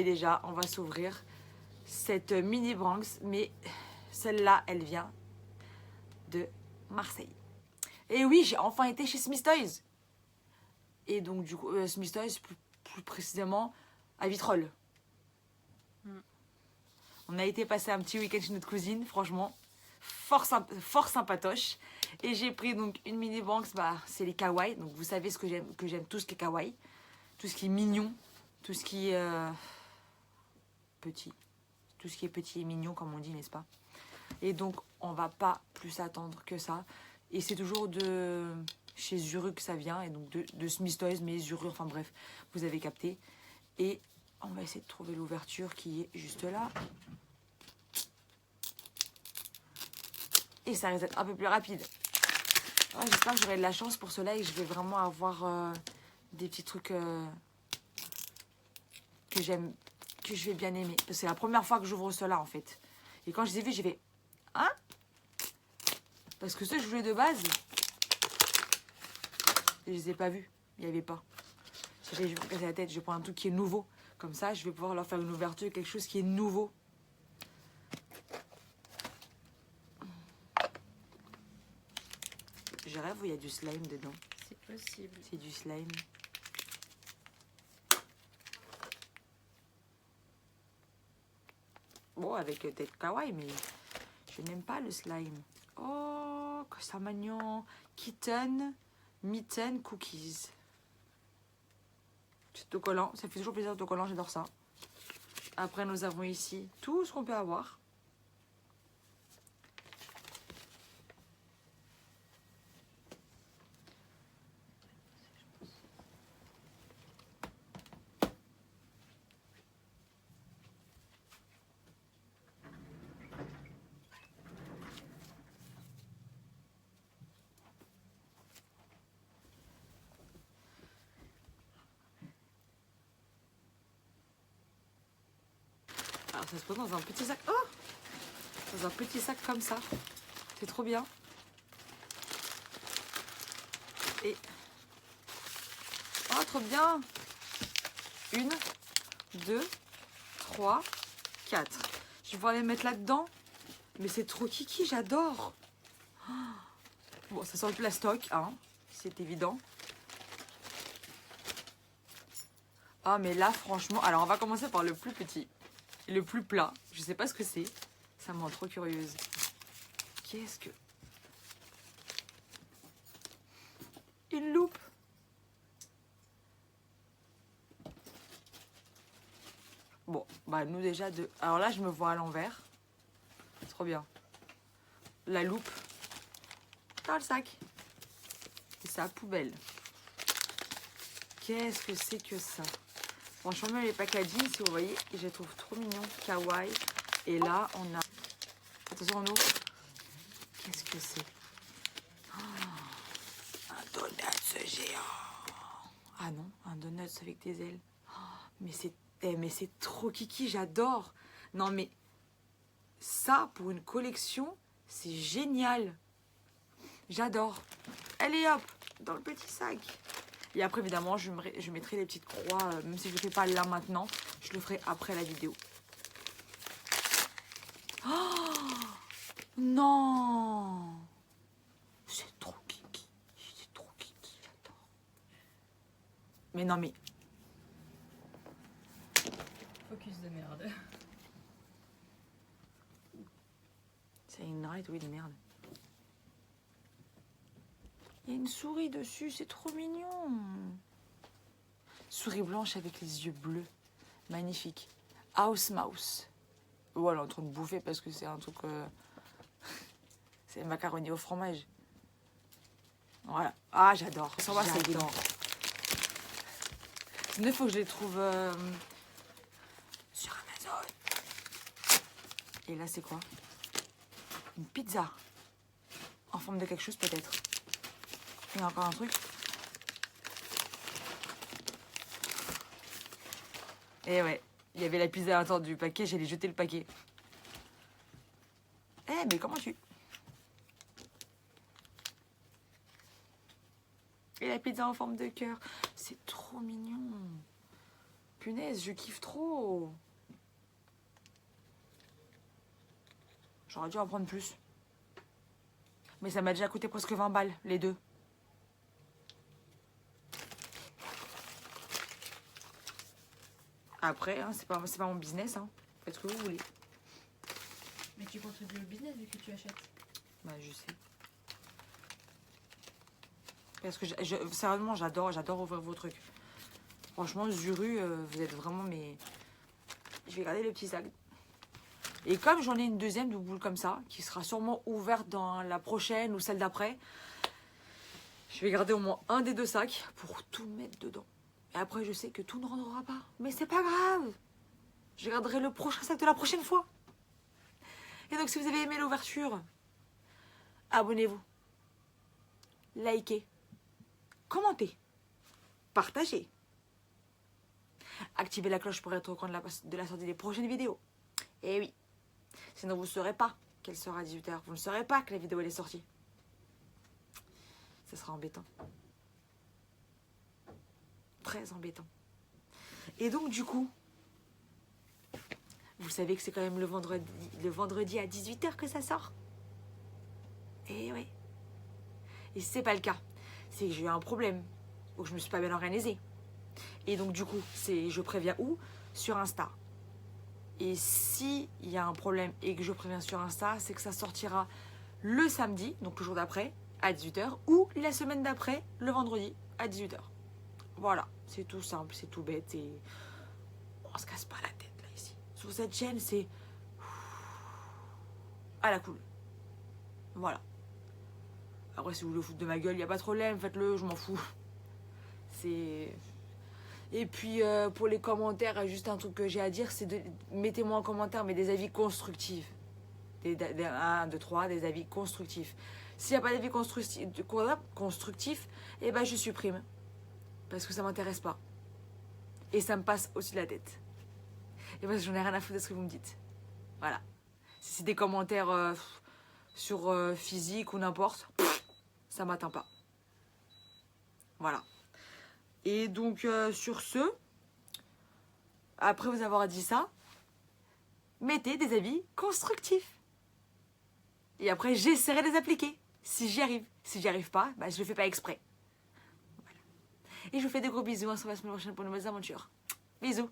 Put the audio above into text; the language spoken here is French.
déjà, on va s'ouvrir cette mini Branks, mais celle-là, elle vient de Marseille. Et oui, j'ai enfin été chez Smith Toys. Et donc, du coup, Smith Toys, plus précisément, à Vitrolles. On a été passer un petit week-end chez notre cousine, franchement, fort sympatoche. Et j'ai pris donc une mini Branks, bah, c'est les kawaii. Donc vous savez ce que j'aime tout ce qui est kawaii. Tout ce qui est mignon, tout ce qui est petit. Tout ce qui est petit et mignon, comme on dit, n'est-ce pas? Et donc, on va pas plus attendre que ça. Et c'est toujours de chez Zuru que ça vient, et donc de Smith Toys, mais Zuru, enfin bref, vous avez capté. Et on va essayer de trouver l'ouverture qui est juste là. Et ça risque d'être un peu plus rapide. Ouais, j'espère que j'aurai de la chance pour cela et que je vais vraiment avoir des petits trucs que j'aime, que je vais bien aimer. Parce que c'est la première fois que j'ouvre cela en fait. Et quand je les ai vus, j'ai fait hein? Parce que ceux que je voulais de base, je les ai pas vus. Il n'y avait pas. Je vais me casser la tête, je vais prendre un truc qui est nouveau. Comme ça, je vais pouvoir leur faire une ouverture, quelque chose qui est nouveau. Je rêve où il y a du slime dedans. C'est possible. C'est du slime. Bon, avec tête kawaii, mais je n'aime pas le slime. Oh, que ça mignon. Kitten, mitten, cookies. C'est autocollant. Ça fait toujours plaisir autocollant, j'adore ça. Après, nous avons ici tout ce qu'on peut avoir. Alors, ça se pose dans un petit sac. Oh! Dans un petit sac comme ça. C'est trop bien. Et... oh, trop bien! 1, 2, 3, 4. Je vais pouvoir les mettre là-dedans. Mais c'est trop kiki, j'adore. Bon, ça sent le plastoc, hein. C'est évident. Ah, mais là, franchement... alors, on va commencer par le plus petit. Le plus plat. Je sais pas ce que c'est. Ça me rend trop curieuse. Qu'est-ce que... une loupe. Bon, bah nous déjà de... alors là, je me vois à l'envers. Trop bien. La loupe dans le sac. Et ça, poubelle. Qu'est-ce que c'est que ça? Franchement, même les packaging, si vous voyez, je les trouve trop mignons. Kawaii. Et là, on a... attention, on ouvre. Qu'est-ce que c'est? Oh, un donut géant. Ah non, un donut avec des ailes. Oh, mais c'est trop kiki, j'adore. Non, mais ça, pour une collection, c'est génial. J'adore. Allez hop, dans le petit sac. Et après, évidemment, je mettrai les petites croix, même si je ne le fais pas là maintenant, je le ferai après la vidéo. Oh non! C'est trop kiki. C'est trop kiki, j'adore. Mais non, mais... Focus de merde. c'est une raide, oui, de merde. Il y a une souris dessus, c'est trop mignon. Souris blanche avec les yeux bleus. Magnifique. House Mouse. Oh, elle est en train de bouffer parce que c'est un truc... c'est macaroni au fromage. Voilà. Ah, j'adore. J'adore. Il faut que je les trouve sur Amazon. Et là, c'est quoi? Une pizza. En forme de quelque chose, peut-être. Il y a encore un truc. Et ouais, il y avait la pizza à l'intérieur du paquet, j'allais jeter le paquet. Eh, mais comment tu... et la pizza en forme de cœur. C'est trop mignon. Punaise, je kiffe trop. J'aurais dû en prendre plus. Mais ça m'a déjà coûté presque 20 balles, les deux. Après, hein, c'est pas mon business. Hein. Faites ce que vous voulez. Mais tu contribues au business vu que tu achètes. Bah, je sais. Parce que sérieusement, j'adore ouvrir vos trucs. Franchement, Zuru, vous êtes vraiment mes... Je vais garder les petits sacs. Et comme j'en ai une deuxième de boule comme ça, qui sera sûrement ouverte dans la prochaine ou celle d'après, je vais garder au moins un des deux sacs pour tout mettre dedans. Et après, je sais que tout ne rentrera pas. Mais c'est pas grave. Je garderai le prochain sac de la prochaine fois. Et donc, si vous avez aimé l'ouverture, abonnez-vous. Likez. Commentez. Partagez. Activez la cloche pour être au courant de la sortie des prochaines vidéos. Et oui. Sinon, vous ne saurez pas qu'elle sera à 18h. Vous ne saurez pas que la vidéo elle est sortie. Ça sera embêtant. Très embêtant. Et donc, du coup, vous savez que c'est quand même le vendredi à 18h que ça sort. Et oui. Et si c'est pas le cas, c'est que j'ai eu un problème ou que je me suis pas bien organisée. Et donc, du coup, je préviens où? Sur Insta. Et s'il y a un problème et que je préviens sur Insta, c'est que ça sortira le samedi, donc le jour d'après, à 18h, ou la semaine d'après, le vendredi, à 18h. Voilà, c'est tout simple, c'est tout bête et on se casse pas la tête là ici. Sur cette chaîne, c'est à la cool. Voilà. Après, si vous voulez foutre de ma gueule, il n'y a pas de problème, faites-le, je m'en fous. C'est... Et puis, pour les commentaires, juste un truc que j'ai à dire, c'est de... Mettez-moi en commentaire, mais des avis constructifs. 1, 2, 3, des avis constructifs. S'il n'y a pas d'avis constructifs, eh ben, je supprime. Parce que ça ne m'intéresse pas. Et ça me passe au-dessus de la tête. Et parce que j'en ai rien à foutre de ce que vous me dites. Voilà. Si c'est des commentaires sur physique ou n'importe, ça ne m'atteint pas. Voilà. Et donc, sur ce, après vous avoir dit ça, mettez des avis constructifs. Et après, j'essaierai de les appliquer, si j'y arrive. Si j'y arrive pas, bah, je le fais pas exprès. Voilà. Et je vous fais des gros bisous. On se voit la semaine prochaine pour de nouvelles aventures. Bisous.